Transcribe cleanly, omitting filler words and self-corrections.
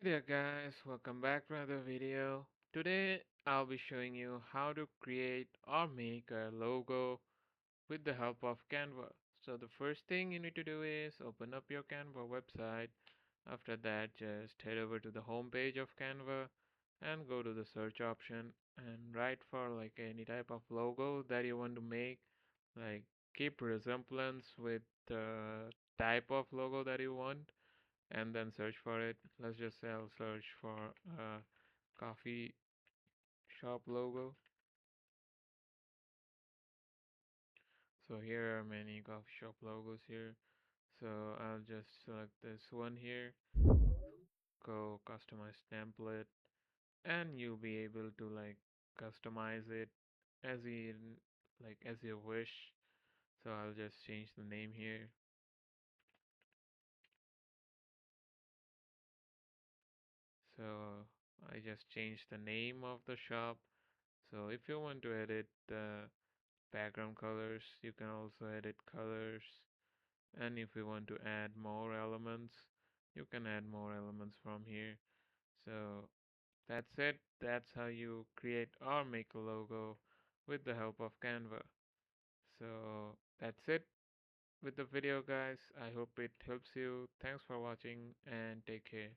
There guys, welcome back to another video. Today I'll be showing you how to create or make a logo with the help of Canva. So the first thing you need to do is open up your Canva website. After that, just head over to the home page of Canva and go to the search option and write for like any type of logo that you want to make. Like keep resemblance with the type of logo that you want and then search for it. Let's just say I'll search for a coffee shop logo. So here are many coffee shop logos here. So I'll just select this one here, go customize template, and you'll be able to like customize it as you as you wish. So I'll just change the name here. So I just changed the name of the shop. So if you want to edit the background colors, you can also edit colors, and if you want to add more elements, you can add more elements from here. So that's it. That's how you create or make a logo with the help of Canva. So that's it with the video guys. I hope it helps you. Thanks for watching and take care.